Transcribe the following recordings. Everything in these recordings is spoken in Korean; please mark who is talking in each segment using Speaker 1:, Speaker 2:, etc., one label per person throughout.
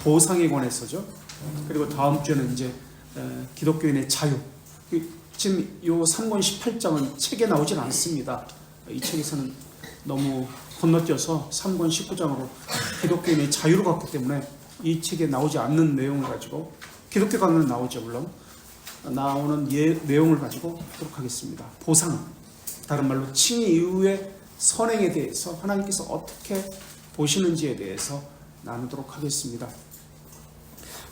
Speaker 1: 보상에 관해서죠. 그리고 다음 주에는 이제 기독교인의 자유. 지금 이 3권 18장은 책에 나오진 않습니다. 이 책에서는 너무 건너뛰어서 3권 19장으로 기독교인의 자유를 갖기 때문에 이 책에 나오지 않는 내용을 가지고, 기독교 강의는 나오죠 물론, 나오는 내용을 가지고 하도록 하겠습니다. 보상, 다른 말로 칭의 이후의 선행에 대해서 하나님께서 어떻게 보시는지에 대해서 나누도록 하겠습니다.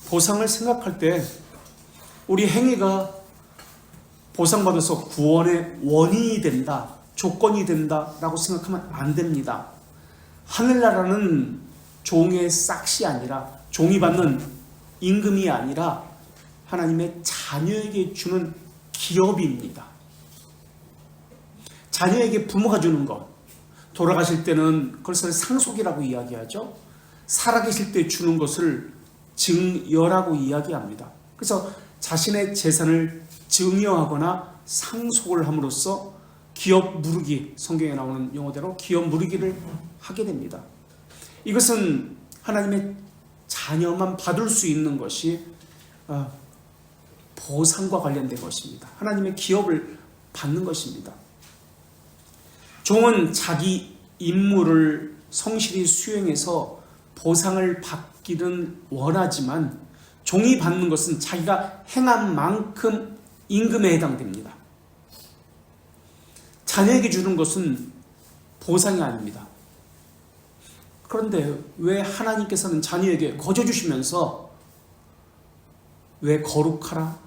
Speaker 1: 보상을 생각할 때 우리 행위가 보상받아서 구원의 원인이 된다, 조건이 된다라고 생각하면 안 됩니다. 하늘나라는 종의 싹이 아니라, 종이 받는 임금이 아니라 하나님의 자녀에게 주는 기업입니다. 자녀에게 부모가 주는 것, 돌아가실 때는 그것을 상속이라고 이야기하죠. 살아계실 때 주는 것을 증여라고 이야기합니다. 그래서 자신의 재산을 증여하거나 상속을 함으로써 기업 무르기, 성경에 나오는 용어대로 기업 무르기를 하게 됩니다. 이것은 하나님의 자녀만 받을 수 있는 것이 보상과 관련된 것입니다. 하나님의 기업을 받는 것입니다. 종은 자기 임무를 성실히 수행해서 보상을 받기는 원하지만, 종이 받는 것은 자기가 행한 만큼 임금에 해당됩니다. 자녀에게 주는 것은 보상이 아닙니다. 그런데 왜 하나님께서는 자녀에게 거저 주시면서 왜 거룩하라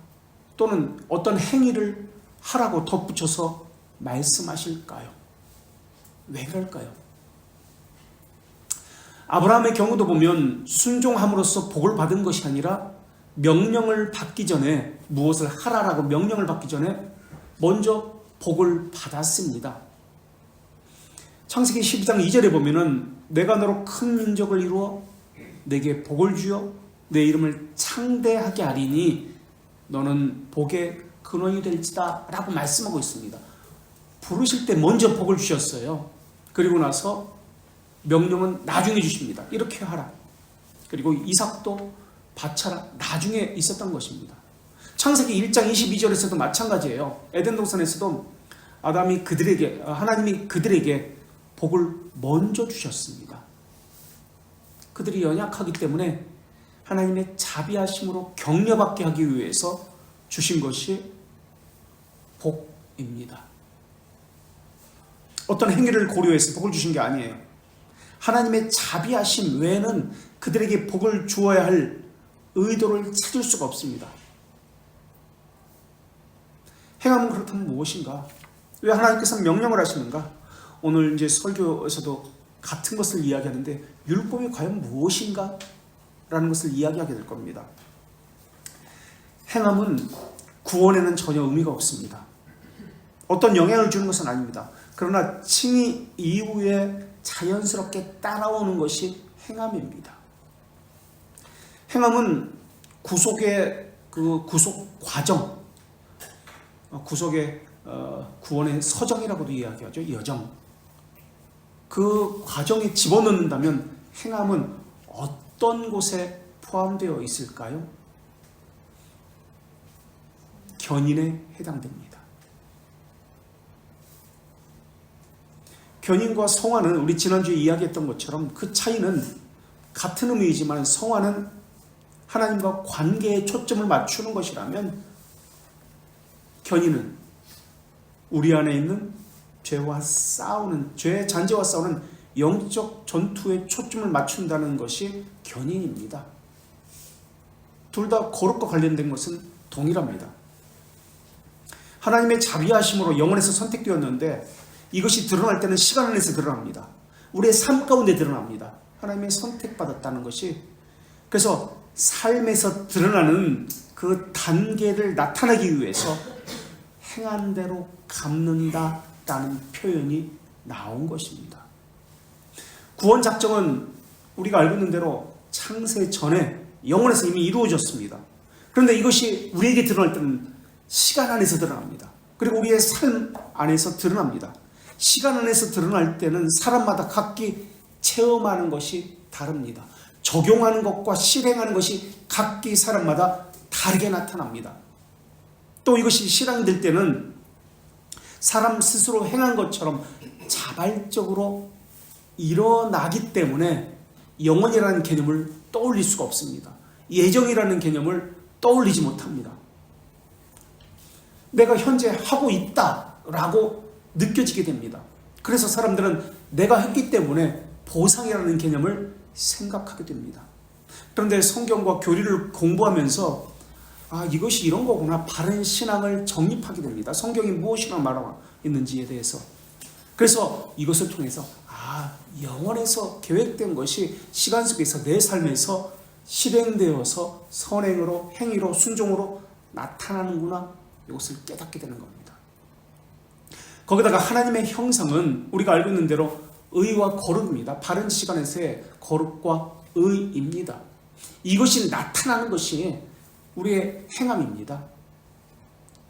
Speaker 1: 또는 어떤 행위를 하라고 덧붙여서 말씀하실까요? 왜 그럴까요? 아브라함의 경우도 보면 순종함으로써 복을 받은 것이 아니라 명령을 받기 전에, 무엇을 하라라고 명령을 받기 전에 먼저 복을 받았습니다. 창세기 12장 2절에 보면은 내가 너로 큰 민족을 이루어 내게 복을 주어 내 이름을 창대하게 하리니 너는 복의 근원이 될지다 라고 말씀하고 있습니다. 부르실 때 먼저 복을 주셨어요. 그리고 나서 명령은 나중에 주십니다. 이렇게 하라. 그리고 이삭도 바쳐라. 나중에 있었던 것입니다. 창세기 1장 22절에서도 마찬가지예요. 에덴 동산에서도 하나님이 그들에게 복을 먼저 주셨습니다. 그들이 연약하기 때문에 하나님의 자비하심으로 격려받게 하기 위해서 주신 것이 복입니다. 어떤 행위를 고려해서 복을 주신 게 아니에요. 하나님의 자비하심 외에는 그들에게 복을 주어야 할 의도를 찾을 수가 없습니다. 행함은 그렇다면 무엇인가? 왜 하나님께서 명령을 하시는가? 오늘 이제 설교에서도 같은 것을 이야기하는데, 율법이 과연 무엇인가? 라는 것을 이야기하게 될 겁니다. 행함은 구원에는 전혀 의미가 없습니다. 어떤 영향을 주는 것은 아닙니다. 그러나 칭의 이후에 자연스럽게 따라오는 것이 행함입니다. 행함은 구속의 구속 과정, 구속의 구원의 서정이라고도 이야기하죠. 여정. 그 과정에 집어넣는다면 행함은 어떤 곳에 포함되어 있을까요? 견인에 해당됩니다. 견인과 성화는 우리 지난주에 이야기했던 것처럼 그 차이는 같은 의미이지만, 성화는 하나님과 관계에 초점을 맞추는 것이라면, 견인은 우리 안에 있는 죄의 잔재와 싸우는 영적 전투에 초점을 맞춘다는 것이 견인입니다. 둘 다 거룩과 관련된 것은 동일합니다. 하나님의 자비하심으로 영원에서 선택되었는데, 이것이 드러날 때는 시간 안에서 드러납니다. 우리의 삶 가운데 드러납니다. 하나님의 선택받았다는 것이. 그래서 삶에서 드러나는 그 단계를 나타내기 위해서 행한 대로 갚는다라는 표현이 나온 것입니다. 구원 작정은 우리가 알고 있는 대로 창세 전에 영원에서 이미 이루어졌습니다. 그런데 이것이 우리에게 드러날 때는 시간 안에서 드러납니다. 그리고 우리의 삶 안에서 드러납니다. 시간 안에서 드러날 때는 사람마다 각기 체험하는 것이 다릅니다. 적용하는 것과 실행하는 것이 각기 사람마다 다르게 나타납니다. 또 이것이 실행될 때는 사람 스스로 행한 것처럼 자발적으로 일어나기 때문에 영원이라는 개념을 떠올릴 수가 없습니다. 예정이라는 개념을 떠올리지 못합니다. 내가 현재 하고 있다라고 느껴지게 됩니다. 그래서 사람들은 내가 했기 때문에 보상이라는 개념을 생각하게 됩니다. 그런데 성경과 교리를 공부하면서 이것이 이런 거구나, 바른 신앙을 정립하게 됩니다. 성경이 무엇이나 말하고 있는지에 대해서. 그래서 이것을 통해서 영원에서 계획된 것이 시간 속에서 내 삶에서 실행되어서 선행으로, 행위로, 순종으로 나타나는구나, 이것을 깨닫게 되는 겁니다. 거기다가 하나님의 형상은 우리가 알고 있는 대로 의와 거룩입니다. 바른 시간에서의 거룩과 의입니다. 이것이 나타나는 것이 우리의 행함입니다.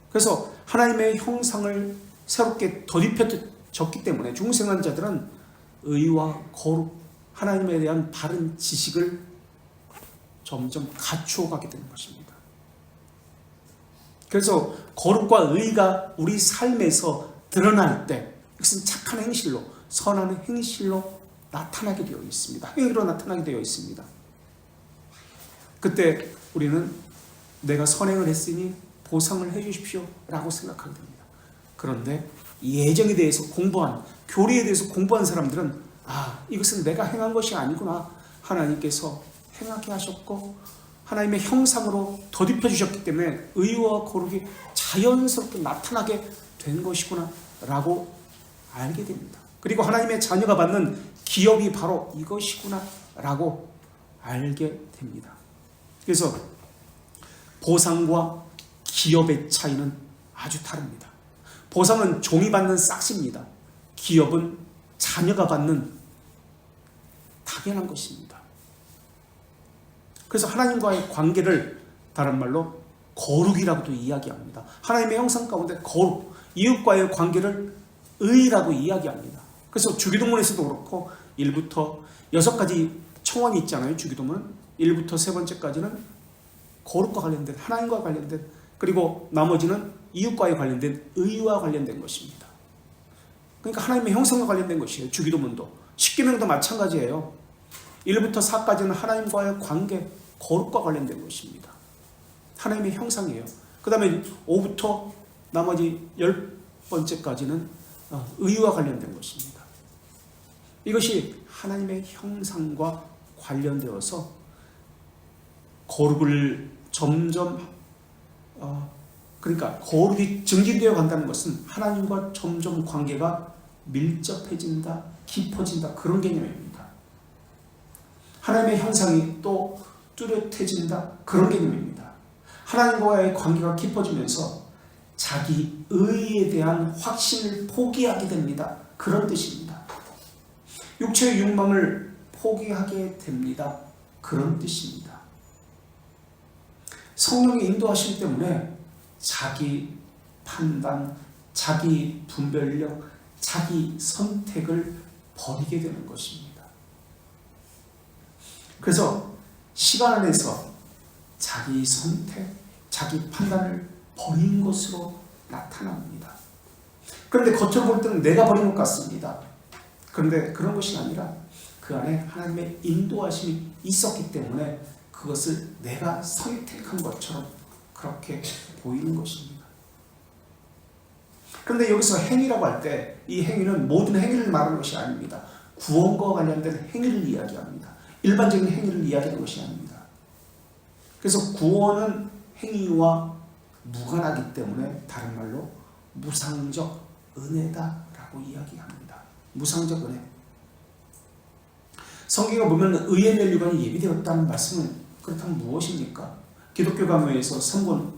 Speaker 1: 그래서 하나님의 형상을 새롭게 덧입혀졌기 때문에 중생한 자들은 의와 거룩, 하나님에 대한 바른 지식을 점점 갖추어가게 되는 것입니다. 그래서 거룩과 의가 우리 삶에서 드러날 때 이것은 착한 행실로, 선한 행실로 나타나게 되어 있습니다. 행위로 나타나게 되어 있습니다. 그때 우리는 내가 선행을 했으니 보상을 해주십시오 라고 생각하게 됩니다. 그런데 예정에 대해서 공부한, 교리에 대해서 공부한 사람들은 이것은 내가 행한 것이 아니구나, 하나님께서 행하게 하셨고 하나님의 형상으로 덧입혀 주셨기 때문에 의와 거룩이 자연스럽게 나타나게 된 것이구나 라고 알게 됩니다. 그리고 하나님의 자녀가 받는 기업이 바로 이것이구나 라고 알게 됩니다. 그래서 보상과 기업의 차이는 아주 다릅니다. 보상은 종이 받는 싹시입니다. 기업은 자녀가 받는 당연한 것입니다. 그래서 하나님과의 관계를 다른 말로 거룩이라고도 이야기합니다. 하나님의 형상 가운데 거룩, 이웃과의 관계를 의라고 이야기합니다. 그래서 주기도문에서도 그렇고 1부터 6가지 청원이 있잖아요. 주기도문은 1부터 3번째까지는 거룩과 관련된, 하나님과 관련된, 그리고 나머지는 이웃과의 관련된 의와 관련된 것입니다. 그러니까 하나님의 형상과 관련된 것이에요. 주기도문도. 십계명도 마찬가지예요. 1부터 4까지는 하나님과의 관계, 거룩과 관련된 것입니다. 하나님의 형상이에요. 그 다음에 5부터 나머지 10번째까지는 의와 관련된 것입니다. 이것이 하나님의 형상과 관련되어서 거룩을 점점 그러니까 거룩이 증진되어 간다는 것은 하나님과 점점 관계가 밀접해진다, 깊어진다, 그런 개념입니다. 하나님의 형상이 또 뚜렷해진다, 그런 개념입니다. 하나님과의 관계가 깊어지면서 자기 의에 대한 확신을 포기하게 됩니다. 그런 뜻입니다. 육체의 욕망을 포기하게 됩니다. 그런 뜻입니다. 성령의 인도하심 때문에 자기 판단, 자기 분별력, 자기 선택을 버리게 되는 것입니다. 그래서 시간 안에서 자기 선택, 자기 판단을 버린 것으로 나타납니다. 그런데 겉으로 볼 때는 내가 버린 것 같습니다. 그런데 그런 것이 아니라 그 안에 하나님의 인도하심이 있었기 때문에 그것을 내가 선택한 것처럼 그렇게 보이는 것입니다. 그런데 여기서 행위라고 할 때 이 행위는 모든 행위를 말하는 것이 아닙니다. 구원과 관련된 행위를 이야기합니다. 일반적인 행위를 이야기하는 것이 아닙니다. 그래서 구원은 행위와 무관하기 때문에 다른 말로 무상적 은혜다라고 이야기합니다. 무상적 은혜. 성경에 보면 의의 면류관이 예비되었다는 말씀은 그렇다면 무엇입니까? 기독교 강요에서 성경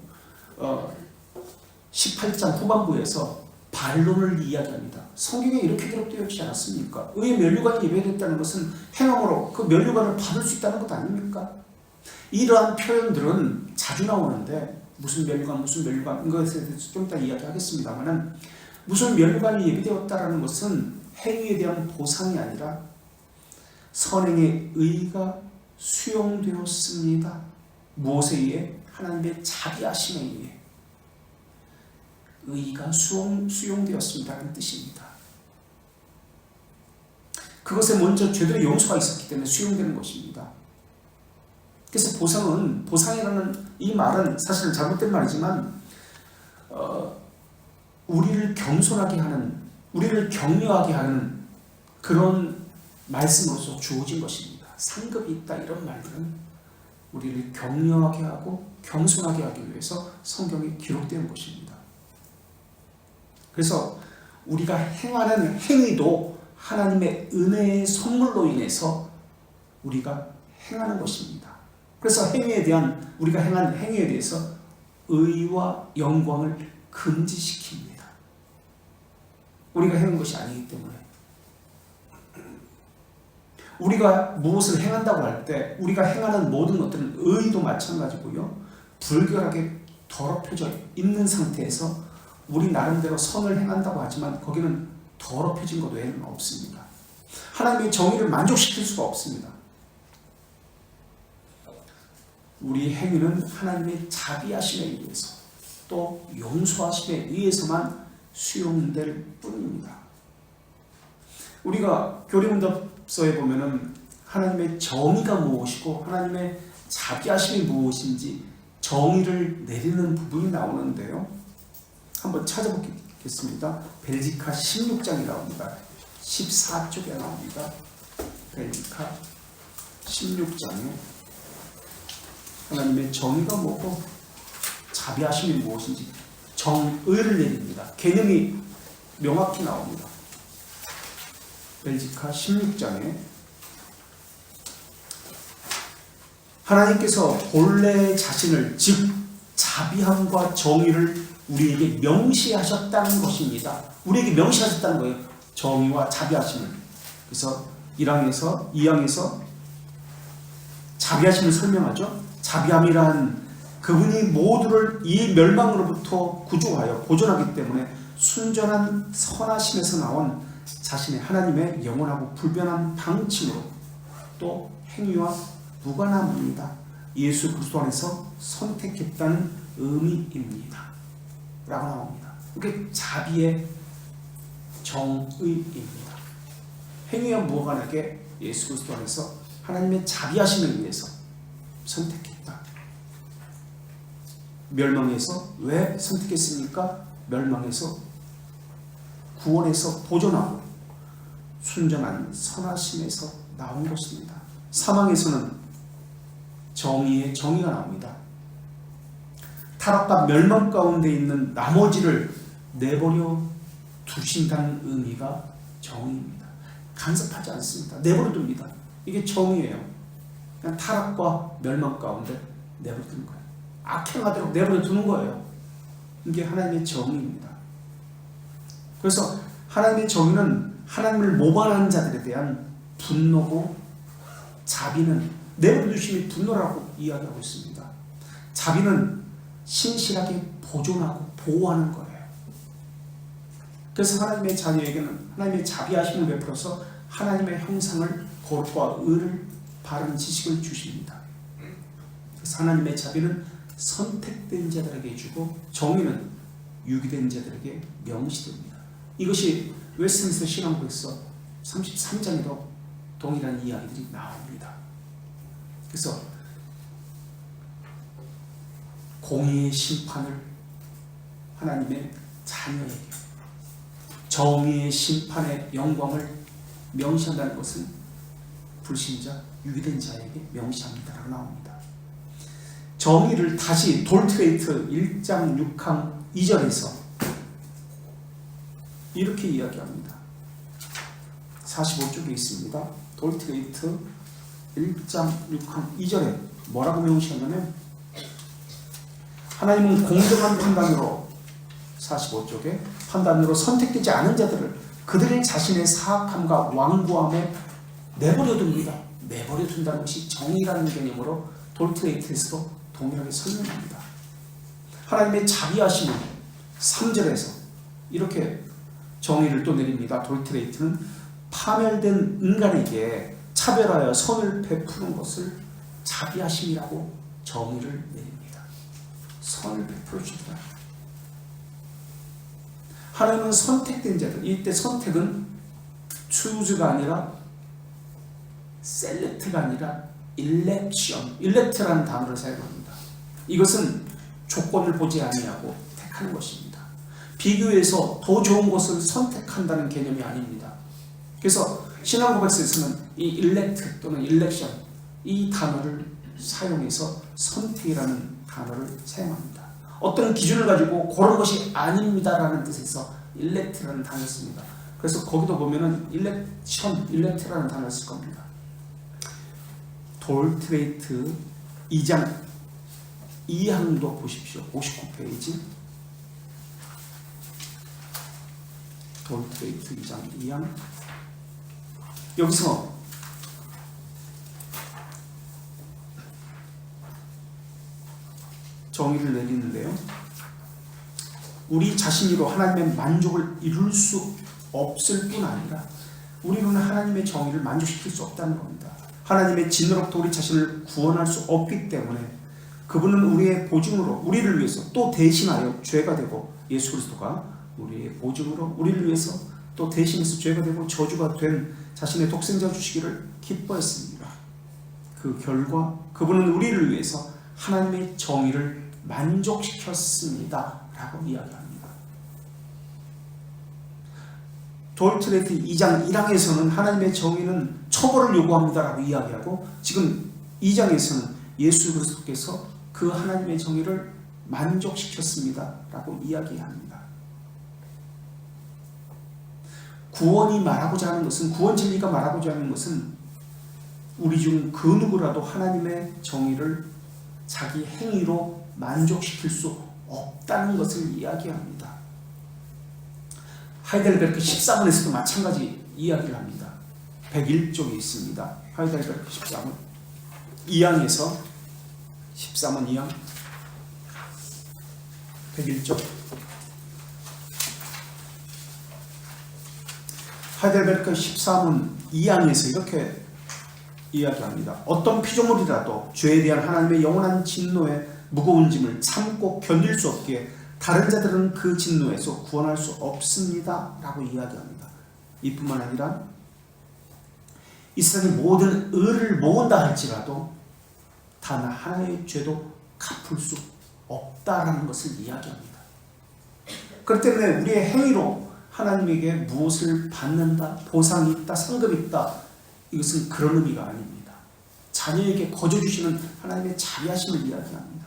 Speaker 1: 18장 후반부에서 반론을 이야기합니다. 성경에 이렇게 기록되어 있지 않았습니까? 의의 면류관이 예배됐다는 것은 행함으로 그 면류관을 받을 수 있다는 것 아닙니까? 이러한 표현들은 자주 나오는데 무슨 면류관, 이것에 대해서 좀 이따 이야기하겠습니다만 무슨 면류관이 예비되었다는 것은 행위에 대한 보상이 아니라 선행의 의가 수용되었습니다. 무엇에 의해? 하나님의 자비하심에 의해 의가 수용되었습니다라는 뜻입니다. 그것에 먼저 죄들의 용서가 있었기 때문에 수용되는 것입니다. 그래서 보상이라는 이 말은 사실 잘못된 말이지만 우리를 겸손하게 하는, 우리를 격려하게 하는 그런 말씀으로서 주어진 것입니다. 상급이 있다 이런 말들은 우리를 격려하게 하고 겸손하게 하기 위해서 성경에 기록된 것입니다. 그래서 우리가 행하는 행위도 하나님의 은혜의 선물로 인해서 우리가 행하는 것입니다. 그래서 우리가 행하는 행위에 대해서 의와 영광을 금지시킵니다. 우리가 행한 것이 아니기 때문에. 우리가 무엇을 행한다고 할 때 우리가 행하는 모든 것들은 의도 마찬가지고요. 불결하게 더럽혀져 있는 상태에서 우리 나름대로 선을 행한다고 하지만 거기는 더럽혀진 것 외에는 없습니다. 하나님의 정의를 만족시킬 수가 없습니다. 우리 행위는 하나님의 자비하심에 의해서 또 용서하심에 의해서만 수용될 뿐입니다. 우리가 교리문답서에 보면은 하나님의 정의가 무엇이고 하나님의 자비하심이 무엇인지 정의를 내리는 부분이 나오는데요. 한번 찾아보겠습니다. 벨기카 16장이 나옵니다. 14쪽에 나옵니다. 벨기카 16장에 하나님의 정의가 뭐고 자비하심이 무엇인지 정의를 내립니다. 개념이 명확히 나옵니다. 벨기카 16장에 하나님께서 본래 자신을 즉 자비함과 정의를 우리에게 명시하셨다는 것입니다. 우리에게 명시하셨다는 거예요. 정의와 자비하심을. 그래서 2항에서 자비하심을 설명하죠. 자비함이란 그분이 모두를 이 멸망으로부터 구조하여 보존하기 때문에 순전한 선하심에서 나온 자신의 하나님의 영원하고 불변한 방침으로 또 행위와 무관함입니다. 예수 그리스도 안에서 선택했다는 의미입니다. 라고 나옵니다. 그게 자비의 정의입니다. 행위와 무관하게 예수 그리스도 안에서 하나님의 자비하심에 의해서 선택했다. 멸망에서 왜 선택했습니까? 멸망에서 구원에서 보존하고 순전한 선하심에서 나온 것입니다. 사망에서는 정의의 정의가 나옵니다. 타락과 멸망 가운데 있는 나머지를 내버려 두신다는 의미가 정의입니다. 간섭하지 않습니다. 내버려 둡니다. 이게 정의예요. 그냥 타락과 멸망 가운데 내버려 두는 거예요. 악행하도록 내버려 두는 거예요. 이게 하나님의 정의입니다. 그래서 하나님의 정의는 하나님을 모방하는 자들에 대한 분노고 자비는 내버려 두심이 분노라고 이야기하고 있습니다. 자비는 신실하게 보존하고 보호하는 거예요. 그래서 하나님의 자녀에게는 하나님의 자비하심을 베풀어서 하나님의 형상을 거룩과 의를 바른 지식을 주십니다. 그래서 하나님의 자비는 선택된 자들에게 주고 정의는 유기된 자들에게 명시됩니다. 이것이 웨스트민스터 신앙국에서 33장에도 동일한 이야기들이 나옵니다. 그래서 공의의 심판을 하나님의 자녀에게, 정의의 심판의 영광을 명시한다는 것은 불신자, 유기된 자에게 명시합니다라고 나옵니다. 정의를 다시 돌트레이트 1장 6항 2절에서 이렇게 이야기합니다. 45쪽에 있습니다. 돌트레이트 1장 6항 2절에 뭐라고 명시하냐면 하나님은 공정한 판단으로 45쪽에 판단으로 선택되지 않은 자들을 그들의 자신의 사악함과 완고함에 내버려둡니다. 내버려둔다는 것이 정의라는 개념으로 돌트레이트에서도 동일하게 설명합니다. 하나님의 자비하심은 3절에서 이렇게 정의를 또 내립니다. 돌트레이트는 파멸된 인간에게 차별하여 선을 베푸는 것을 자비하심이라고 정의를 내립니다. 선을 베풀어 주더라. 하나님은 선택된 자들, 이때 선택은 choose가 아니라 select가 아니라 elect라는 단어를 사용합니다. 이것은 조건을 보지 아니하고 택하는 것입니다. 비교해서 더 좋은 것을 선택한다는 개념이 아닙니다. 그래서 신앙 고백서에서는 이 elect 또는 election 이 단어를 사용해서 선택이라는 단어를 사용합니다. 어떤 기준을 가지고 그런 것이 아닙니다라는 뜻에서 elect라는 단어를 씁니다. 그래서 거기도 보면은 elect라는 단어를 쓸 겁니다. 돌트레이트 2장 2항도 보십시오. 59페이지. 돌트레이트 2장 2항. 여기서 정의를 내리는데요. 우리 자신으로 하나님의 만족을 이룰 수 없을 뿐 아니라 우리로는 하나님의 정의를 만족시킬 수 없다는 겁니다. 하나님의 진노로부터 우리 자신을 구원할 수 없기 때문에 그분은 우리의 보증으로 우리를 위해서 또 대신하여 죄가 되고 예수 그리스도가 우리의 보증으로 우리를 위해서 또 대신해서 죄가 되고 저주가 된 자신의 독생자 주시기를 기뻐했습니다. 그 결과 그분은 우리를 위해서 하나님의 정의를 만족시켰습니다 라고 이야기합니다. 돌트레이트 2장 1항에서는 하나님의 정의는 처벌을 요구합니다 라고 이야기하고 지금 2장에서는 예수 그리스도께서 그 하나님의 정의를 만족시켰습니다 라고 이야기합니다. 구원이 말하고자 하는 것은 구원 진리가 말하고자 하는 것은 우리 중 그 누구라도 하나님의 정의를 자기 행위로 만족시킬 수 없다는 것을 이야기합니다. 하이델베르크 14번에서도 마찬가지 이야기를 합니다. 101쪽에 있습니다. 하이델베르크 14번 2항에서 13번 2항 101쪽 하이델베르크 13번 2항에서 이렇게 이야기합니다. 어떤 피조물이라도 죄에 대한 하나님의 영원한 진노의 무거운 짐을 참고 견딜 수 없기에 다른 자들은 그 진노에서 구원할 수 없습니다 라고 이야기합니다. 이뿐만 아니라 이 세상의 모든 의를 모은다 할지라도 단 하나의 죄도 갚을 수 없다라는 것을 이야기합니다. 그렇기 때문에 우리의 행위로 하나님에게 무엇을 받는다, 보상이 있다, 상급이 있다, 이것은 그런 의미가 아닙니다. 자녀에게 거저주시는 하나님의 자비하심을 이야기합니다.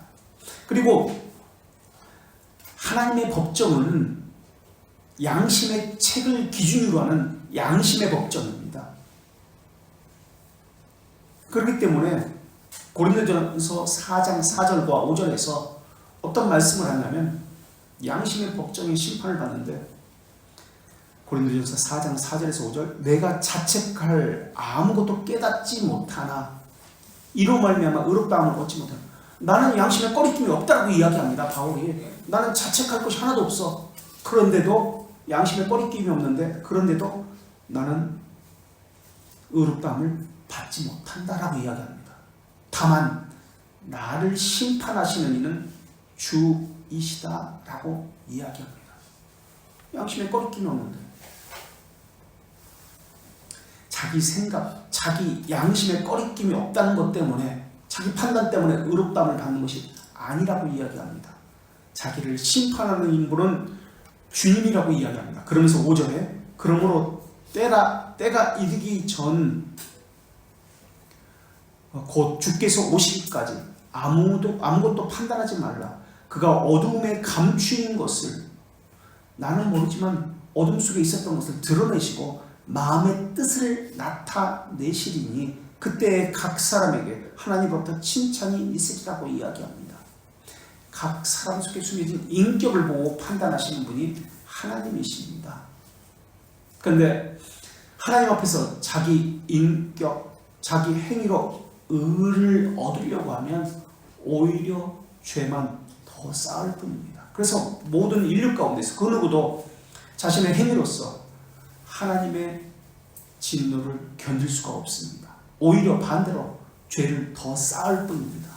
Speaker 1: 그리고 하나님의 법정은 양심의 책을 기준으로 하는 양심의 법정입니다. 그렇기 때문에 고린도전서 4장 4절과 5절에서 어떤 말씀을 하냐면 양심의 법정의 심판을 받는데 고린도전서 4장 4절에서 5절 내가 자책할 아무것도 깨닫지 못하나 이로 말미암아 의롭다함을 얻지 못하나 나는 양심에 꺼리낌이 없다고 이야기합니다. 바울이 나는 자책할 것이 하나도 없어. 그런데도 양심에 꺼리낌이 없는데 그런데도 나는 의롭다함을 받지 못한다라고 이야기합니다. 다만 나를 심판하시는 이는 주이시다라고 이야기합니다. 양심에 꺼리낌이 없는데 자기 생각, 자기 양심에 꺼리낌이 없다는 것 때문에 자기 판단 때문에 의롭다함을 받는 것이 아니라고 이야기합니다. 자기를 심판하는 인물은 주님이라고 이야기합니다. 그러면서 5절에 그러므로 때가 이르기 전 곧 주께서 오시기까지 아무것도 판단하지 말라. 그가 어두움에 감추인 것을 나는 모르지만 어둠 속에 있었던 것을 드러내시고 마음의 뜻을 나타내시리니 그때 각 사람에게 하나님으로부터 칭찬이 있으리라고 이야기합니다. 각 사람 속에 숨겨진 인격을 보고 판단하시는 분이 하나님이십니다. 그런데 하나님 앞에서 자기 인격, 자기 행위로 의를 얻으려고 하면 오히려 죄만 더 쌓을 뿐입니다. 그래서 모든 인류 가운데서 그 누구도 자신의 행위로서 하나님의 진노를 견딜 수가 없습니다. 오히려 반대로 죄를 더 쌓을 뿐입니다.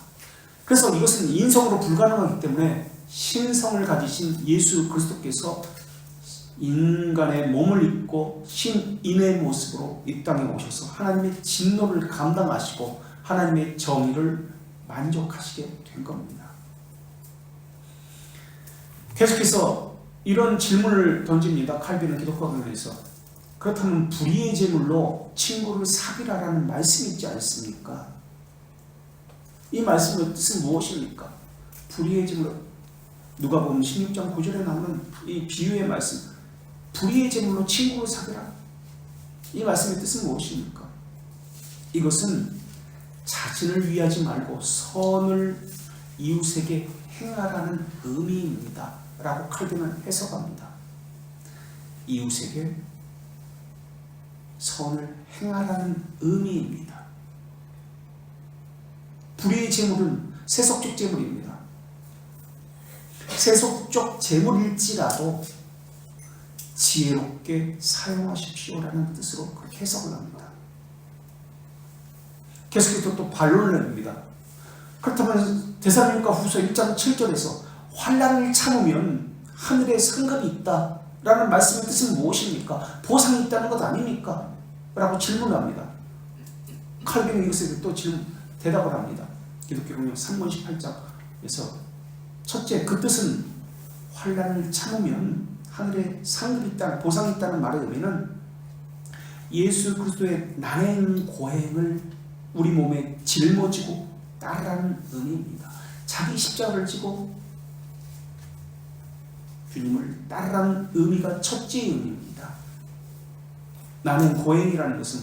Speaker 1: 그래서 이것은 인성으로 불가능하기 때문에 신성을 가지신 예수 그리스도께서 인간의 몸을 입고 신인의 모습으로 이 땅에 오셔서 하나님의 진노를 감당하시고 하나님의 정의를 만족하시게 된 겁니다. 계속해서 이런 질문을 던집니다. 칼빈은 기독교관에서. 그렇다면 불의의 제물로 친구를 사귀라라는 말씀이 있지 않습니까? 이 말씀의 뜻은 무엇입니까? 불의의 제물로, 누가복음 16장 9절에 나오는 이 비유의 말씀, 불의의 제물로 친구를 사귀라. 이 말씀의 뜻은 무엇입니까? 이것은 자신을 위하지 말고 선을 이웃에게 행하라는 의미입니다 라고 칼빈은 해석합니다. 이웃에게 선을 행하라는 의미입니다. 불의의 제물은 세속적 제물입니다. 세속적 제물일지라도 지혜롭게 사용하십시오라는 뜻으로 그렇게 해석을 합니다. 계속해서 또 반론을 냅니다. 그렇다면 데살로니가 후서 1장 7절에서 환난을 참으면 하늘에 상급이 있다 라는 말씀의 뜻은 무엇입니까? 보상이 있다는 것 아닙니까? 라고 질문합니다. 칼빈은 이것에 또 대답을 합니다. 기독교공역 3권 18장에서 첫째, 그 뜻은 환난을 참으면 하늘에 상급이 있다는, 보상이 있다는 말의 의미는 예수 그리스도의 난행 고행을 우리 몸에 짊어지고 따르라는 의미입니다. 자기 십자가를 지고 주님을 따르라는 의미가 첫째 의미입니다. 난행 고행이라는 것은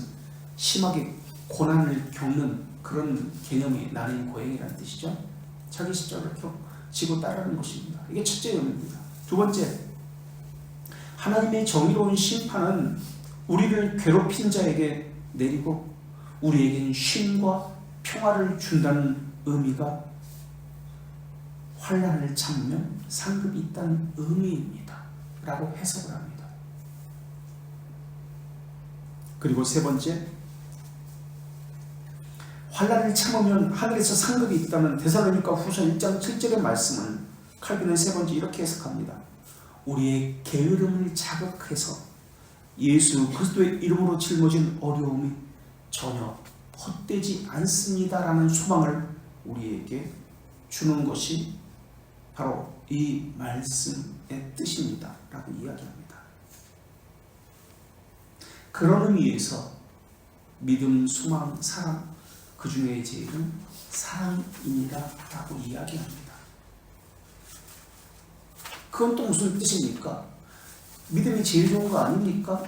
Speaker 1: 심하게 고난을 겪는 그런 개념이 난행 고행이라는 뜻이죠. 자기 십자가를 지고 따르는 것입니다. 이게 첫째 의미입니다. 두 번째, 하나님의 정의로운 심판은 우리를 괴롭힌 자에게 내리고 우리에게는 쉼과 평화를 준다는 의미가 환난을 참으면 상급이 있다는 의미입니다 라고 해석을 합니다. 그리고 세 번째, 환난을 참으면 하늘에서 상급이 있다는 데살로니가 후서 1장 7절의 말씀은 칼빈은 세 번째 이렇게 해석합니다. 우리의 게으름을 자극해서 예수 그리스도의 이름으로 짊어진 어려움이 전혀 헛되지 않습니다라는 소망을 우리에게 주는 것이 바로 이 말씀의 뜻입니다 라고 이야기합니다. 그런 의미에서 믿음, 소망, 사랑, 그 중에 제일은 사랑입니다 라고 이야기합니다. 그건 또 무슨 뜻입니까? 믿음이 제일 좋은 거 아닙니까?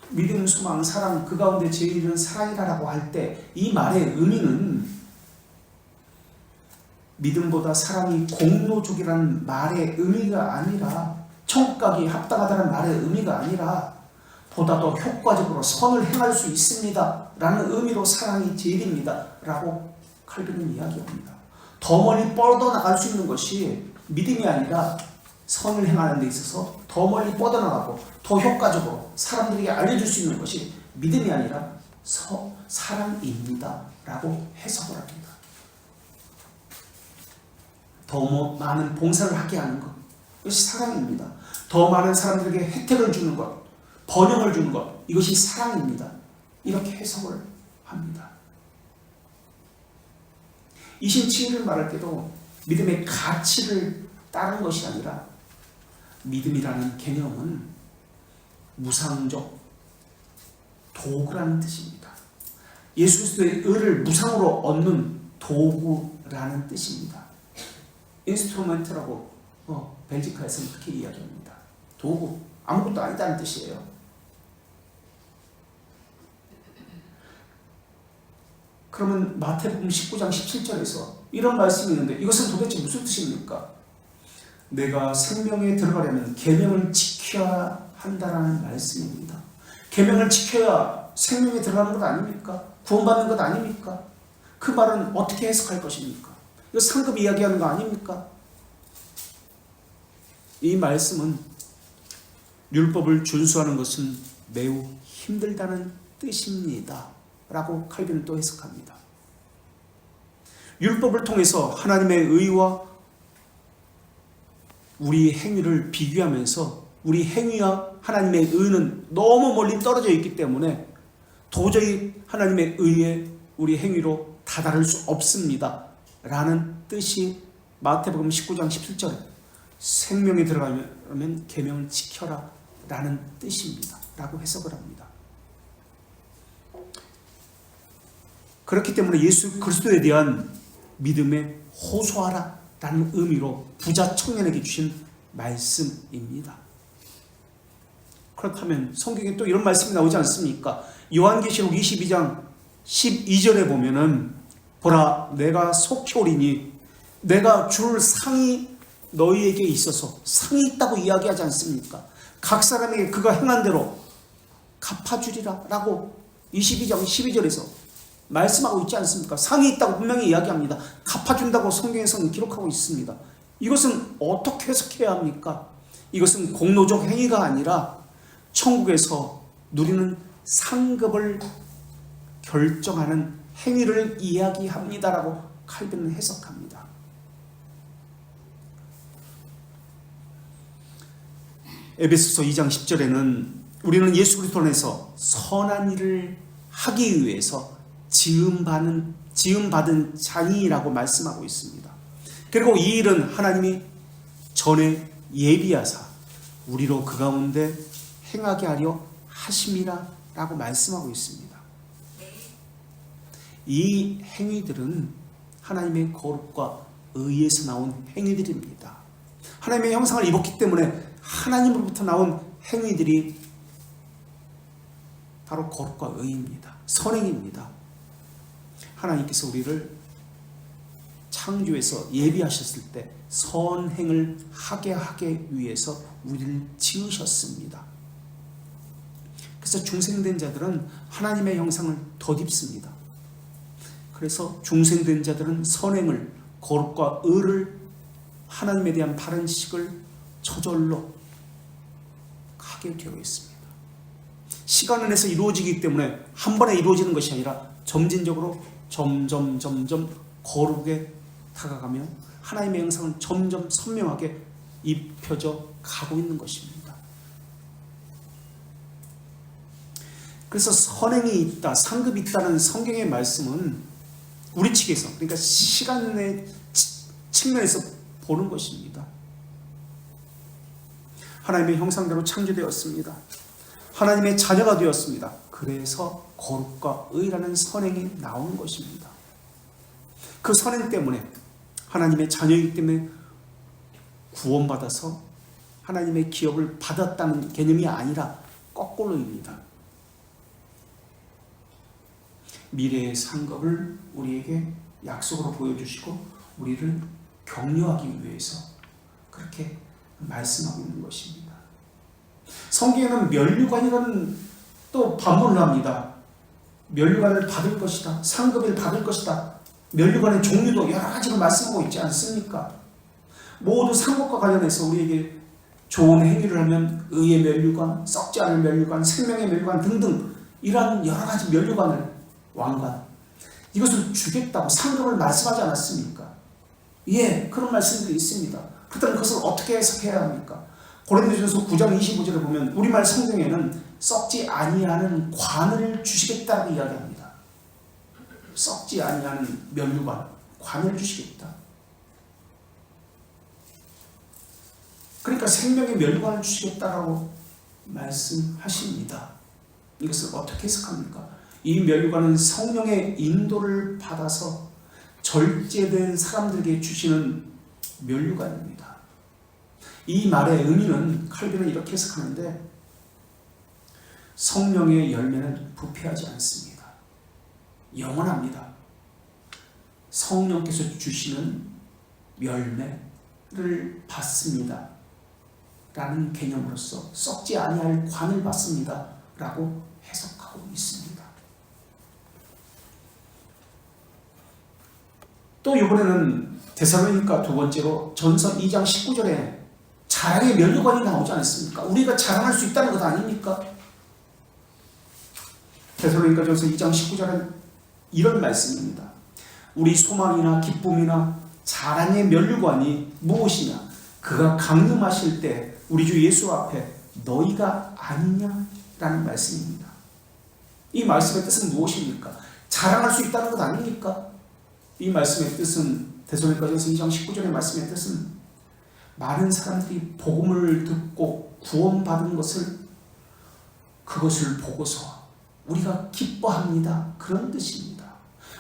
Speaker 1: 믿음, 소망, 사랑, 그 가운데 제일은 사랑이라고 할 때 이 말의 의미는 믿음보다 사랑이 공로족이라는 말의 의미가 아니라, 천국 가기에 합당하다는 말의 의미가 아니라 보다 더 효과적으로 선을 행할 수 있습니다 라는 의미로 사랑이 제일입니다 라고 칼빈은 이야기합니다. 더 멀리 뻗어나갈 수 있는 것이 믿음이 아니라 선을 행하는 데 있어서 더 멀리 뻗어나가고 더 효과적으로 사람들에게 알려줄 수 있는 것이 믿음이 아니라 사랑입니다 라고 해석을 합니다. 더 많은 봉사를 하게 하는 것, 이것이 사랑입니다. 더 많은 사람들에게 혜택을 주는 것, 번영을 주는 것, 이것이 사랑입니다. 이렇게 해석을 합니다. 이신치의를 말할 때도 믿음의 가치를 따른 것이 아니라 믿음이라는 개념은 무상적 도구라는 뜻입니다. 예수 그리스도의 의를 무상으로 얻는 도구라는 뜻입니다. 인스트루멘트라고 벨지카에서는 그렇게 이야기합니다. 도구, 아무것도 아니다는 뜻이에요. 그러면 마태복음 19장 17절에서 이런 말씀이 있는데 이것은 도대체 무슨 뜻입니까? 내가 생명에 들어가려면 계명을 지켜야 한다라는 말씀입니다. 계명을 지켜야 생명에 들어가는 것 아닙니까? 구원받는 것 아닙니까? 그 말은 어떻게 해석할 것입니까? 이거 상급 이야기하는 거 아닙니까? 이 말씀은 율법을 준수하는 것은 매우 힘들다는 뜻입니다 라고 칼빈은 또 해석합니다. 율법을 통해서 하나님의 의와 우리 행위를 비교하면서 우리 행위와 하나님의 의는 너무 멀리 떨어져 있기 때문에 도저히 하나님의 의에 우리 행위로 다다를 수 없습니다 라는 뜻이 마태복음 19장 17절에 생명에 들어가면 계명을 지켜라 라는 뜻입니다 라고 해석을 합니다. 그렇기 때문에 예수 그리스도에 대한 믿음에 호소하라 라는 의미로 부자 청년에게 주신 말씀입니다. 그렇다면 성경에 또 이런 말씀이 나오지 않습니까? 요한계시록 22장 12절에 보면은 보라 내가 속히 오리니 내가 줄 상이 너희에게 있어서 상이 있다고 이야기하지 않습니까? 각 사람에게 그가 행한 대로 갚아주리라 라고 22장 12절에서 말씀하고 있지 않습니까? 상이 있다고 분명히 이야기합니다. 갚아준다고 성경에서는 기록하고 있습니다. 이것은 어떻게 해석해야 합니까? 이것은 공로적 행위가 아니라 천국에서 누리는 상급을 결정하는 행위를 이야기합니다라고 칼빈은 해석합니다. 에베소서 2장 10절에는 우리는 예수 그리스도 안에서 선한 일을 하기 위해서 지음받은 자니라고 말씀하고 있습니다. 그리고 이 일은 하나님이 전에 예비하사 우리로 그 가운데 행하게 하려 하심이라 라고 말씀하고 있습니다. 이 행위들은 하나님의 거룩과 의에서 나온 행위들입니다. 하나님의 형상을 입었기 때문에 하나님으로부터 나온 행위들이 바로 거룩과 의입니다. 선행입니다. 하나님께서 우리를 창조해서 예비하셨을 때 선행을 하게 위해서 우리를 지으셨습니다. 그래서 중생된 자들은 하나님의 형상을 덧입습니다. 그래서 중생된 자들은 선행을, 거룩과 의를, 하나님에 대한 바른 지식을 저절로 하게 되어 있습니다. 시간 안에서 이루어지기 때문에 한 번에 이루어지는 것이 아니라 점진적으로 점점 거룩에 다가가며 하나님의 형상은 점점 선명하게 입혀져 가고 있는 것입니다. 그래서 선행이 있다, 상급이 있다는 성경의 말씀은 우리 측에서, 그러니까 시간의 측면에서 보는 것입니다. 하나님의 형상대로 창조되었습니다. 하나님의 자녀가 되었습니다. 그래서 거룩과 의라는 선행이 나오는 것입니다. 그 선행 때문에 하나님의 자녀이기 때문에 구원받아서 하나님의 기업을 받았다는 개념이 아니라 거꾸로입니다. 미래의 상급을 우리에게 약속으로 보여주시고 우리를 격려하기 위해서 그렇게 말씀하고 있는 것입니다. 성경에는 면류관이라는 또 반문을 합니다. 면류관을 받을 것이다. 상급을 받을 것이다. 면류관의 종류도 여러 가지로 말씀하고 있지 않습니까? 모두 상급과 관련해서 우리에게 좋은 행위를 하면 의의 면류관, 썩지 않을 면류관, 생명의 면류관 등등 이러한 여러 가지 면류관을 왕관 이것을 주겠다고 상급을 말씀하지 않았습니까? 예, 그런 말씀들이 있습니다. 그렇다면 그것을 어떻게 해석해야 합니까? 고린도전서 9장 25절에 보면 우리말 성경에는 썩지 아니하는 관을 주시겠다고 이야기합니다. 썩지 아니하는 면류관, 관을 주시겠다. 그러니까 생명의 면류관을 주시겠다라고 말씀하십니다. 이것을 어떻게 해석합니까? 이 면류관은 성령의 인도를 받아서 절제된 사람들에게 주시는 면류관입니다. 이 말의 의미는 칼빈은 이렇게 해석하는데 성령의 열매는 부패하지 않습니다. 영원합니다. 성령께서 주시는 열매를 받습니다. 라는 개념으로서 썩지 아니할 관을 받습니다. 라고 해석하고 있습니다. 또 이번에는 데살로니가 두 번째로 전서 2장 19절에 자랑의 면류관이 나오지 않습니까? 우리가 자랑할 수 있다는 것 아닙니까? 데살로니가전서 2장 19절은 이런 말씀입니다. 우리 소망이나 기쁨이나 자랑의 면류관이 무엇이냐? 그가 강림하실 때 우리 주 예수 앞에 너희가 아니냐라는 말씀입니다. 이 말씀의 뜻은 무엇입니까? 자랑할 수 있다는 것 아닙니까? 이 말씀의 뜻은, 데살로니가전서 2장 19절의 말씀의 뜻은 많은 사람들이 복음을 듣고 구원받은 것을, 그것을 보고서 우리가 기뻐합니다, 그런 뜻입니다.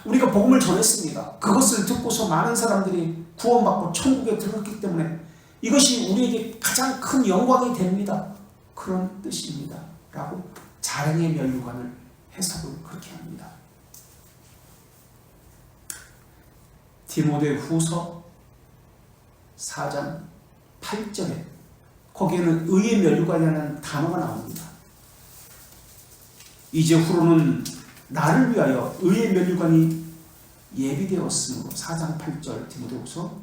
Speaker 1: 우리가 복음을 전했습니다. 그것을 듣고서 많은 사람들이 구원받고 천국에 들어갔기 때문에 이것이 우리에게 가장 큰 영광이 됩니다, 그런 뜻입니다 라고 자랑의 면류관을 해석을 그렇게 합니다. 디모데후서 4장 8절에 거기에는 의의 면류관이라는 단어가 나옵니다. 이제 후로는 나를 위하여 의의 면류관이 예비되었으므로, 4장 8절 디모데후서,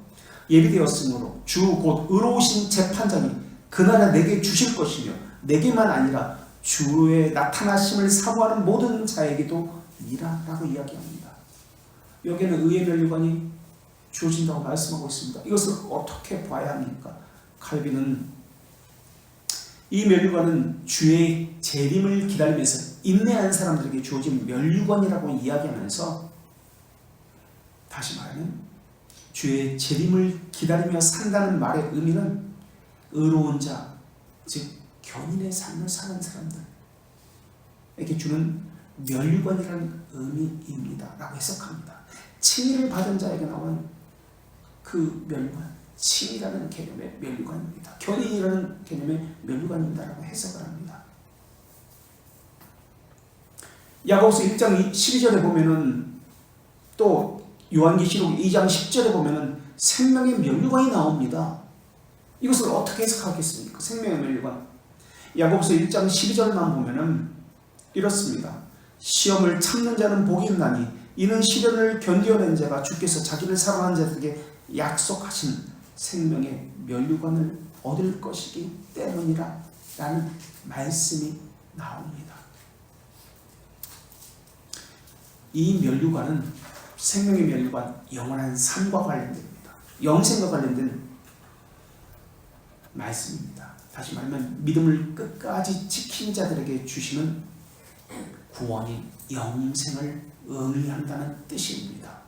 Speaker 1: 예비되었으므로 주 곧 의로우신 재판장이 그날에 내게 주실 것이며 내게만 아니라 주의 나타나심을 사모하는 모든 자에게도 이라라고 이야기합니다. 여기에는 의의 면류관이 주어진다고 말씀하고 있습니다. 이것을 어떻게 봐야 합니까? 칼빈은 이 면류관은 주의 재림을 기다리면서 인내한 사람들에게 주어진 면류관이라고 이야기하면서, 다시 말하면 주의 재림을 기다리며 산다는 말의 의미는 의로운 자, 즉 견인의 삶을 사는 사람들에게 주는 면류관이라는 의미입니다 라고 해석합니다. 칭의를 받은 자에게 나오는 그 면류관, 칭의라는 개념의 면류관입니다. 견인이라는 개념의 면류관입니다 라고 해석을 합니다. 야고보서 1장 12절에 보면은, 또 요한계시록 2장 10절에 보면은 생명의 면류관이 나옵니다. 이것을 어떻게 해석하겠습니까? 생명의 면류관. 야고보서 1장 12절만 보면은 이렇습니다. 시험을 참는 자는 복이 있나니 이는 시련을 견뎌낸 자가 주께서 자기를 사랑하는 자들에게 약속하신 생명의 면류관을 얻을 것이기 때문이라 라는 말씀이 나옵니다. 이 면류관은, 생명의 면류관, 영원한 삶과 관련됩니다. 영생과 관련된 말씀입니다. 다시 말하면 믿음을 끝까지 지킨 자들에게 주시는 구원인 영생을 의미한다는 뜻입니다.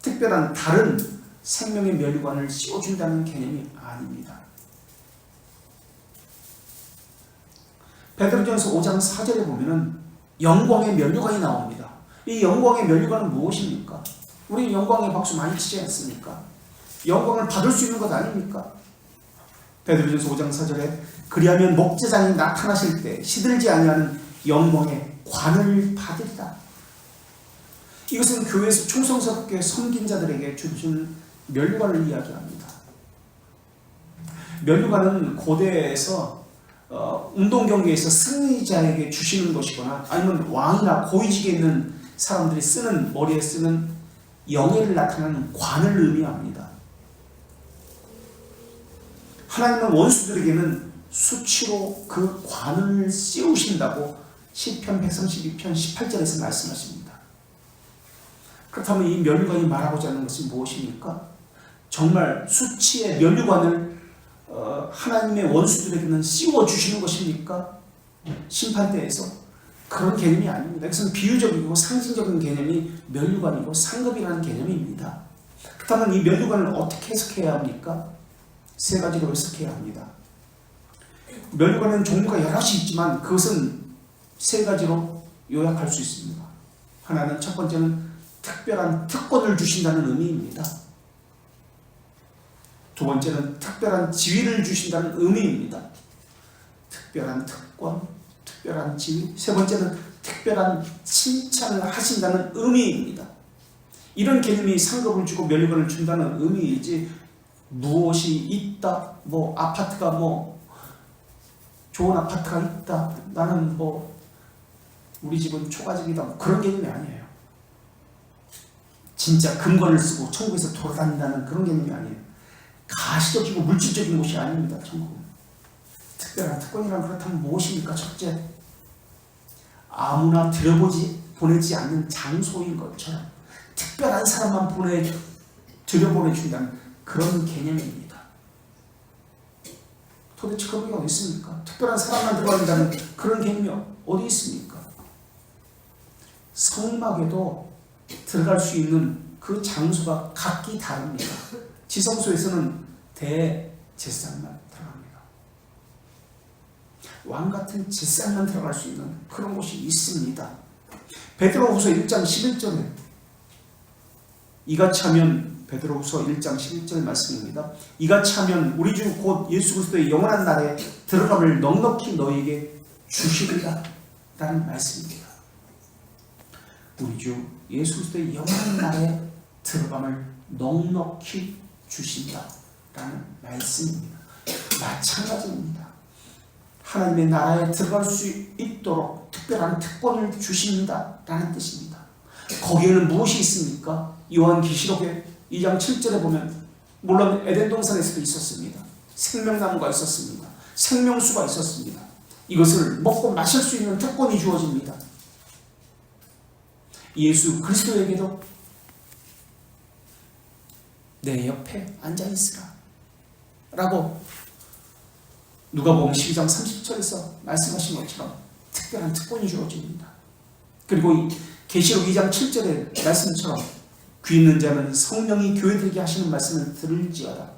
Speaker 1: 특별한 다른 생명의 면류관을 씌워준다는 개념이 아닙니다. 베드로전서 5장 4절에 보면은 영광의 면류관이 나옵니다. 이 영광의 면류관은 무엇입니까? 우리 영광의 박수 많이 치지 않습니까? 영광을 받을 수 있는 것 아닙니까? 베드로전서 5장 4절에 그리하면 목자장이 나타나실 때 시들지 아니하는 영광의 관을 받으리라. 이것은 교회에서 충성스럽게 섬긴 자들에게 주신 면류관을 이야기합니다. 면류관은 고대에서 운동 경기에서 승리자에게 주시는 것이거나, 아니면 왕이나 고위직에 있는 사람들이 쓰는, 머리에 쓰는 영예를 나타내는 관을 의미합니다. 하나님은 원수들에게는 수치로 그 관을 씌우신다고 시편 132편 18절에서 말씀하십니다. 그렇다면 이 면류관이 말하고자 하는 것은 무엇입니까? 정말 수치의 면류관을 하나님의 원수들에게는 씌워주시는 것입니까? 심판대에서? 그런 개념이 아닙니다. 이것은 비유적이고 상징적인 개념이 면류관이고 상급이라는 개념입니다. 그렇다면 이 면류관을 어떻게 해석해야 합니까? 세 가지로 해석해야 합니다. 면류관에는 종류가 여럿이 있지만 그것은 세 가지로 요약할 수 있습니다. 하나는, 첫 번째는 특별한 특권을 주신다는 의미입니다. 두 번째는 특별한 지위를 주신다는 의미입니다. 특별한 특권, 특별한 지위. 세 번째는 특별한 칭찬을 하신다는 의미입니다. 이런 개념이 상급을 주고 면류관을 준다는 의미이지, 무엇이 있다, 뭐 아파트가 뭐 좋은 아파트가 있다, 나는 뭐 우리 집은 초가집이다, 뭐 그런 개념이 아니에요. 진짜 금권을 쓰고 천국에서 돌아다닌다는 그런 개념이 아니에요. 가시적이고 물질적인 곳이 아닙니다. 천국은 특별한 특권이란, 그렇다면 무엇입니까? 첫째, 아무나 보내지 않는 장소인 것처럼 특별한 사람만 들여보내준다는 그런 개념입니다. 도대체 그런 게 어디 있습니까? 특별한 사람만 들어간다는 그런 개념이 어디 있습니까? 성막에도 들어갈 수 있는 그 장소가 각기 다릅니다. 지성소에서는 대제사장만 들어갑니다. 왕 같은 제사장만 들어갈 수 있는 그런 곳이 있습니다. 베드로후서 1장 11절에 이같이 하면, 베드로후서 1장 11절 말씀입니다. 이같이 하면 우리 주 곧 예수 그리스도의 영원한 나라에 들어감을 넉넉히 너희에게 주시리라 라는 말씀입니다. 우리 주 예수 그리스도의 영원한 나라에 들어감을 넉넉히 주신다 라는 말씀입니다. 마찬가지입니다. 하나님의 나라에 들어갈 수 있도록 특별한 특권을 주십니다 라는 뜻입니다. 거기에는 무엇이 있습니까? 요한계시록의 2장 7절에 보면 물론 에덴 동산에서도 있었습니다. 생명나무가 있었습니다. 생명수가 있었습니다. 이것을 먹고 마실 수 있는 특권이 주어집니다. 예수 그리스도에게도 내 옆에 앉아있으라 라고 누가복음 12장 30절에서 말씀하신 것처럼 특별한 특권이 주어집니다. 그리고 계시록 2장 7절의 말씀처럼 귀 있는 자는 성령이 교회들에게 하시는 말씀을 들을지어다.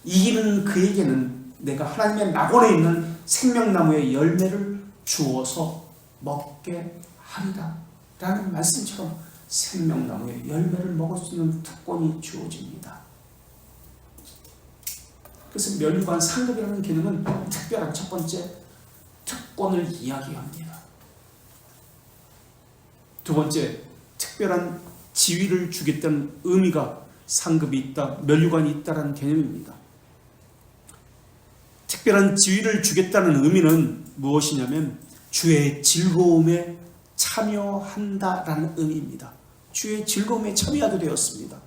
Speaker 1: 이기는 그에게는 내가 하나님의 낙원에 있는 생명나무의 열매를 주어서 먹게 하리라 라는 말씀처럼 생명나무의 열매를 먹을 수 있는 특권이 주어집니다. 그래서 면류관 상급이라는 개념은 특별한 첫 번째 특권을 이야기합니다. 두 번째, 특별한 지위를 주겠다는 의미가 상급이 있다, 면류관이 있다라는 개념입니다. 특별한 지위를 주겠다는 의미는 무엇이냐면 주의 즐거움에 참여한다라는 의미입니다. 주의 즐거움에 참여하게 되었습니다.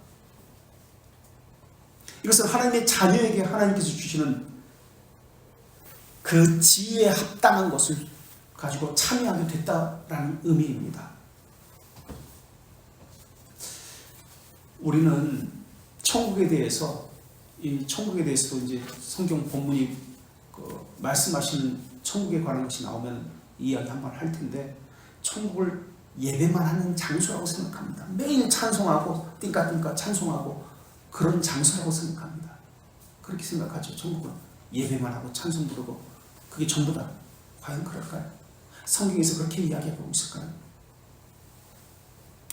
Speaker 1: 이것은 하나님의 자녀에게 하나님께서 주시는 그 지위에 합당한 것을 가지고 참여하게 됐다라는 의미입니다. 우리는 천국에 대해서도 이제 성경 본문이 말씀하시는 천국에 관한 것이 나오면 이야기 한번 할 텐데, 천국을 예배만 하는 장소라고 생각합니다. 매일 찬송하고 띵까띵까 찬송하고 그런 장소라고 생각합니다. 그렇게 생각하죠. 천국은 예배만 하고 찬송 부르고 그게 전부다. 과연 그럴까요? 성경에서 그렇게 이야기하고 있을까요?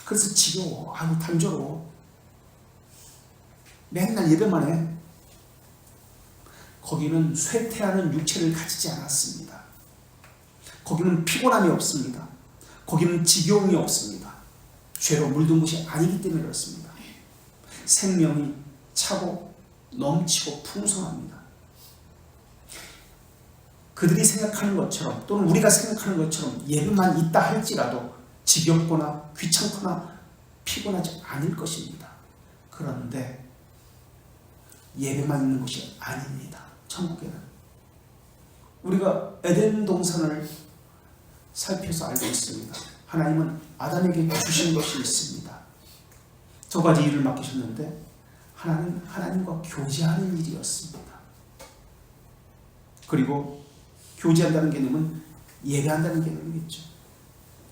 Speaker 1: 그래서 지겨워, 단조로워, 맨날 예배만 해. 거기는 쇠퇴하는 육체를 가지지 않았습니다. 거기는 피곤함이 없습니다. 거기는 지겨움이 없습니다. 죄로 물든 곳이 아니기 때문에 그렇습니다. 생명이 차고 넘치고 풍성합니다. 그들이 생각하는 것처럼, 또는 우리가 생각하는 것처럼 예배만 있다 할지라도 지겹거나 귀찮거나 피곤하지 않을 것입니다. 그런데 예배만 있는 것이 아닙니다. 천국에는 우리가 에덴 동산을 살펴서 알고 있습니다. 하나님은 아담에게 주신 것이 있습니다. 두 가지 일을 맡기셨는데 하나는 하나님과 교제하는 일이었습니다. 그리고 교제한다는 개념은 예배한다는 개념이겠죠.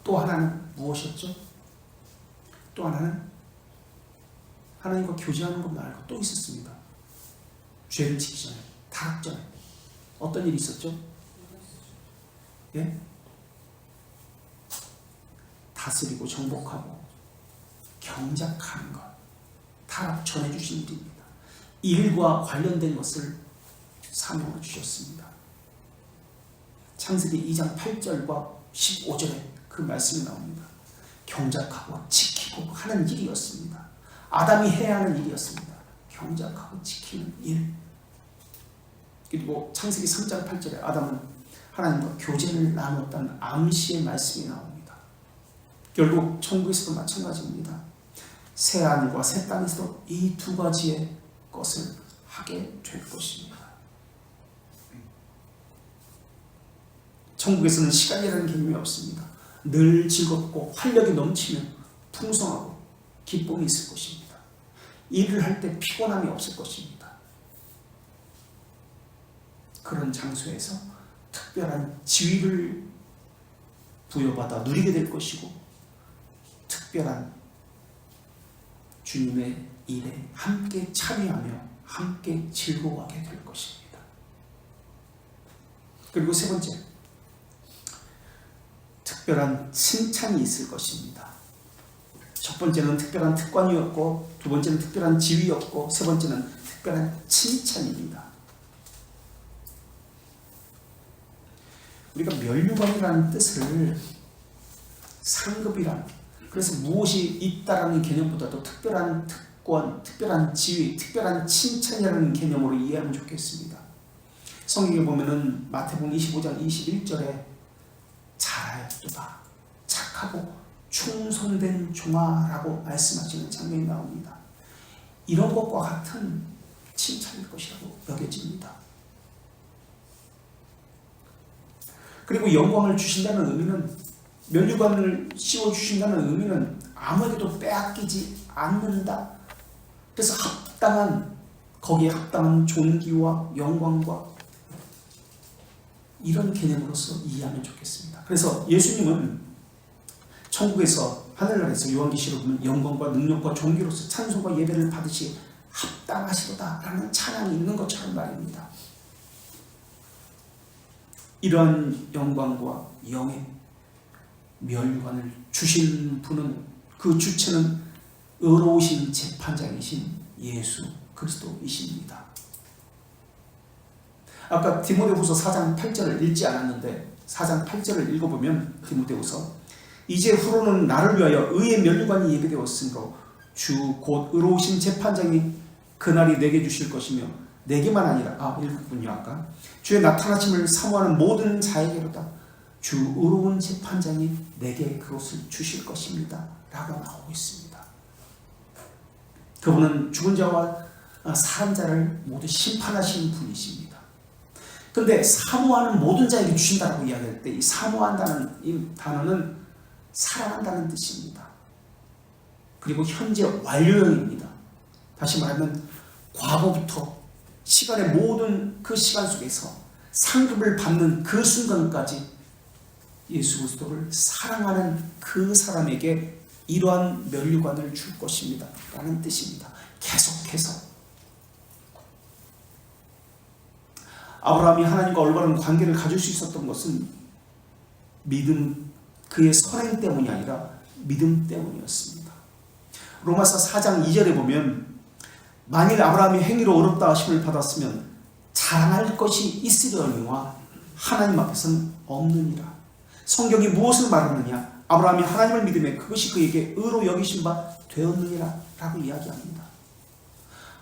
Speaker 1: 또 하나는 무엇이었죠? 또 하나는 하나님과 교제하는 것 말고 또 있었습니다. 죄를 지기 전에, 타락 전에 어떤 일이 있었죠? 예? 다스리고 정복하고 경작하는 것, 타락 전해 주신 일입니다. 일과 관련된 것을 사명을 주셨습니다. 창세기 2장 8절과 15절에 그 말씀이 나옵니다. 경작하고 지키고 하는 일이었습니다. 아담이 해야 하는 일이었습니다. 경작하고 지키는 일. 그리고 창세기 3장 8절에 아담은 하나님과 교제를 나눴다는 암시의 말씀이 나옵니다. 결국 천국에서도 마찬가지입니다. 새하늘과 새 땅에서도 이 두 가지의 것을 하게 될 것입니다. 천국에서는 시간이라는 개념이 없습니다. 늘 즐겁고 활력이 넘치며 풍성하고 기쁨이 있을 것입니다. 일을 할 때 피곤함이 없을 것입니다. 그런 장소에서 특별한 지위를 부여받아 누리게 될 것이고, 특별한 주님의 일에 함께 참여하며 함께 즐거워하게 될 것입니다. 그리고 세 번째, 특별한 칭찬이 있을 것입니다. 첫 번째는 특별한 특권이었고, 두 번째는 특별한 지위였고, 세 번째는 특별한 칭찬입니다. 우리가 멸류관이라는 뜻을 상급이란, 그래서 무엇이 있다라는 개념보다도 특별한 특권, 특별한 지위, 특별한 칭찬이라는 개념으로 이해하면 좋겠습니다. 성경에 보면은 마태복음 25장 21절에 잘하였도다, 착하고 충성된 종아라고 말씀하시는 장면이 나옵니다. 이런 것과 같은 칭찬일 것이라고 여겨집니다. 그리고 영광을 주신다는 의미는, 면류관을 씌워주신다는 의미는 아무에게도 빼앗기지 않는다. 그래서 거기에 합당한 존귀와 영광과 이런 개념으로서 이해하면 좋겠습니다. 그래서 예수님은 천국에서, 하늘나라에서 요한계시록 보면 영광과 능력과 존귀로서 찬송과 예배를 받으시 합당하시도다 라는 찬양이 있는 것처럼 말입니다. 이러한 영광과 영의 멸관을 주신 분은, 그 주체는 의로우신 재판장이신 예수 그리스도이십니다. 아까 디모데후서 4장 8절을 읽지 않았는데 4장 8절을 읽어보면, 디모데후서 이제 후로는 나를 위하여 의의 면류관이 예비되었으므로 주 곧 의로우신 재판장이 그날이 내게 주실 것이며, 내게만 아니라, 읽었군요 아까. 주의 나타나심을 사모하는 모든 자에게로다. 주 의로운 재판장이 내게 그것을 주실 것입니다 라고 나오고 있습니다. 그분은 죽은 자와 사는 자를 모두 심판하시는 분이십니다. 그런데 사모하는 모든 자에게 주신다라고 이야기할 때, 이 사모한다는 이 단어는 사랑한다는 뜻입니다. 그리고 현재 완료형입니다. 다시 말하면 과거부터 시간의 모든 그 시간 속에서 상급을 받는 그 순간까지 예수 그리스도를 사랑하는 그 사람에게 이러한 면류관을 줄 것입니다 라는 뜻입니다. 계속해서 아브라함이 하나님과 올바른 관계를 가질 수 있었던 것은 믿음, 그의 선행 때문이 아니라 믿음 때문이었습니다. 로마서 4장 2절에 보면, 만일 아브라함이 행위로 의롭다 하심을 받았으면 자랑할 것이 있으려니와 하나님 앞에서는 없느니라. 성경이 무엇을 말하느냐? 아브라함이 하나님을 믿음에 그것이 그에게 의로 여기신 바 되었느니라 라고 이야기합니다.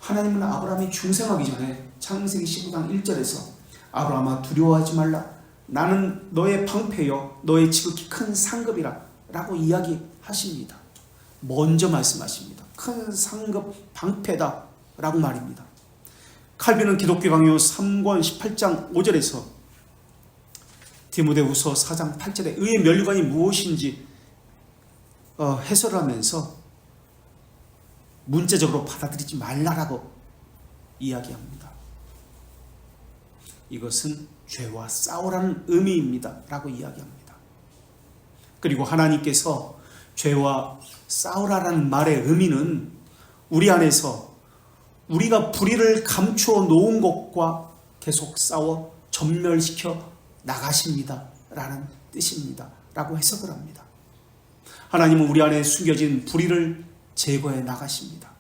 Speaker 1: 하나님은 아브라함이 중생하기 전에 창세기 15장 1절에서 아브라함아 두려워하지 말라, 나는 너의 방패여 너의 지극히 큰 상급이라 라고 이야기하십니다. 먼저 말씀하십니다. 큰 상급 방패다 라고 말입니다. 칼빈은 기독교 강요 3권 18장 5절에서 디모데후서 4장 8절에 의의 면류관이 무엇인지 해설하면서 문자적으로 받아들이지 말라라고 이야기합니다. 이것은 죄와 싸우라는 의미입니다 라고 이야기합니다. 그리고 하나님께서 죄와 싸우라는 말의 의미는 우리 안에서 우리가 불의를 감추어 놓은 것과 계속 싸워 전멸시켜 나가십니다 라는 뜻입니다 라고 해석을 합니다. 하나님은 우리 안에 숨겨진 불의를 제거해 나가십니다.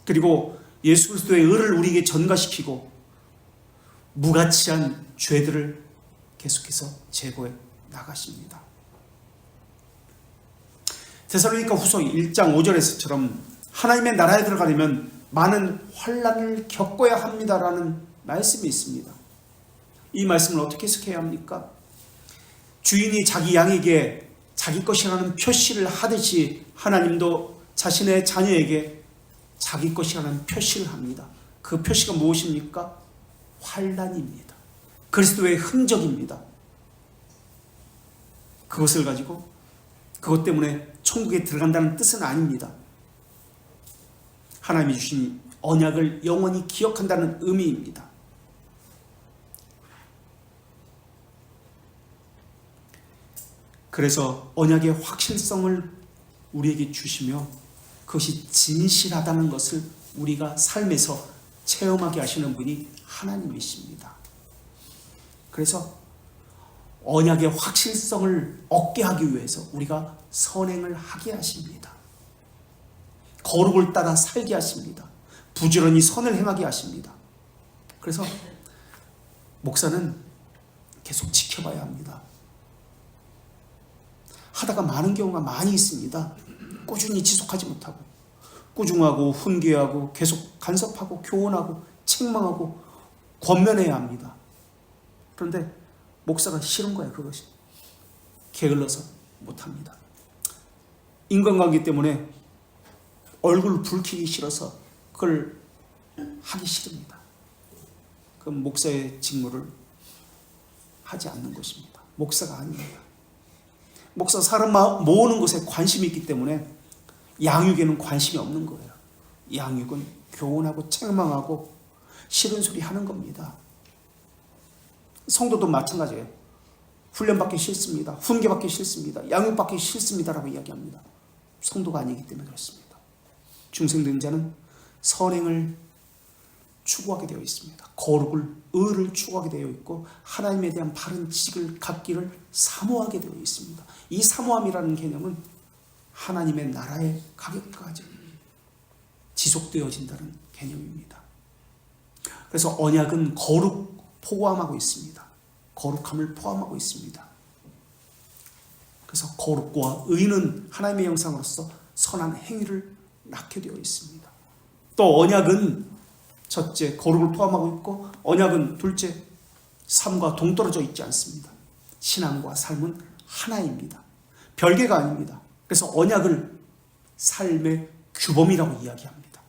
Speaker 1: 그리고 예수 그리스도의 의를 우리에게 전가시키고 무가치한 죄들을 계속해서 제거해 나가십니다. 데살로니가 후서 1장 5절에서처럼 하나님의 나라에 들어가려면 많은 환난을 겪어야 합니다라는 말씀이 있습니다. 이 말씀을 어떻게 해석해야 합니까? 주인이 자기 양에게 자기 것이라는 표시를 하듯이 하나님도 자신의 자녀에게 자기 것이라는 표시를 합니다. 그 표시가 무엇입니까? 환난입니다. 그리스도의 흔적입니다. 그것을 가지고 그것 때문에 천국에 들어간다는 뜻은 아닙니다. 하나님이 주신 언약을 영원히 기억한다는 의미입니다. 그래서 언약의 확실성을 우리에게 주시며 그것이 진실하다는 것을 우리가 삶에서 체험하게 하시는 분이 하나님이십니다. 그래서 언약의 확실성을 얻게 하기 위해서 우리가 선행을 하게 하십니다. 거룩을 따라 살게 하십니다. 부지런히 선을 행하게 하십니다. 그래서 목사는 계속 지켜봐야 합니다. 하다가 많은 경우가 많이 있습니다. 꾸준히 지속하지 못하고 꾸중하고 훈계하고 계속 간섭하고 교훈하고 책망하고 권면해야 합니다. 그런데 목사가 싫은 거예요. 그것이 게을러서 못합니다. 인간관계 때문에 얼굴 붉히기 싫어서 그걸 하기 싫습니다. 그럼 목사의 직무를 하지 않는 것입니다. 목사가 아닙니다. 목사 사람 모으는 것에 관심이 있기 때문에 양육에는 관심이 없는 거예요. 양육은 교훈하고 책망하고 싫은 소리 하는 겁니다. 성도도 마찬가지예요. 훈련받기 싫습니다. 훈계받기 싫습니다. 양육받기 싫습니다라고 이야기합니다. 성도가 아니기 때문에 그렇습니다. 중생된 자는 선행을 추구하게 되어 있습니다. 거룩을, 의를 추구하게 되어 있고 하나님에 대한 바른 지식을 갖기를 사모하게 되어 있습니다. 이 사모함이라는 개념은 하나님의 나라에 가기까지 지속되어진다는 개념입니다. 그래서 언약은 거룩 포함하고 있습니다. 거룩함을 포함하고 있습니다. 그래서 거룩과 의는 하나님의 형상으로서 선한 행위를 낳게 되어 있습니다. 또 언약은 첫째, 거룩을 포함하고 있고 언약은 둘째, 삶과 동떨어져 있지 않습니다. 신앙과 삶은 하나입니다. 별개가 아닙니다. 그래서 언약을 삶의 규범이라고 이야기합니다.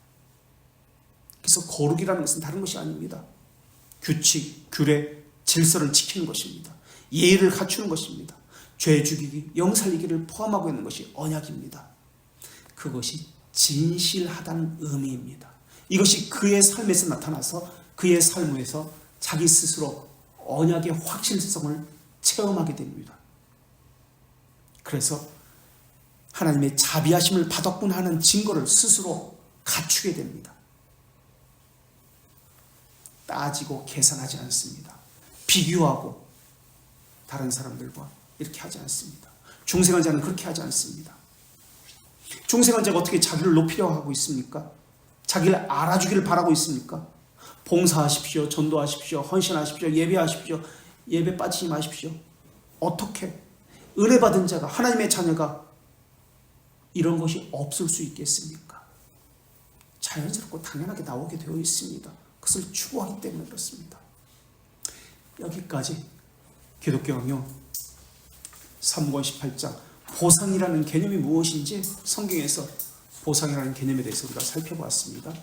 Speaker 1: 그래서 거룩이라는 것은 다른 것이 아닙니다. 규칙, 규례, 질서를 지키는 것입니다. 예의를 갖추는 것입니다. 죄 죽이기, 영 살리기를 포함하고 있는 것이 언약입니다. 그것이 진실하다는 의미입니다. 이것이 그의 삶에서 나타나서 그의 삶에서 자기 스스로 언약의 확실성을 체험하게 됩니다. 그래서 하나님의 자비하심을 받았구나 하는 증거를 스스로 갖추게 됩니다. 따지고 계산하지 않습니다. 비교하고 다른 사람들과 이렇게 하지 않습니다. 중생한 자는 그렇게 하지 않습니다. 중생한 자가 어떻게 자기를 높이려고 하고 있습니까? 자기를 알아주기를 바라고 있습니까? 봉사하십시오. 전도하십시오. 헌신하십시오. 예배하십시오. 예배 빠지지 마십시오. 어떻게 은혜 받은 자가, 하나님의 자녀가 이런 것이 없을 수 있겠습니까? 자연스럽고 당연하게 나오게 되어 있습니다. 그것을 추구하기 때문에 그렇습니다. 여기까지 기독교 강요 3권 18장 보상이라는 개념이 무엇인지 성경에서 보상이라는 개념에 대해서 우리가 살펴보았습니다.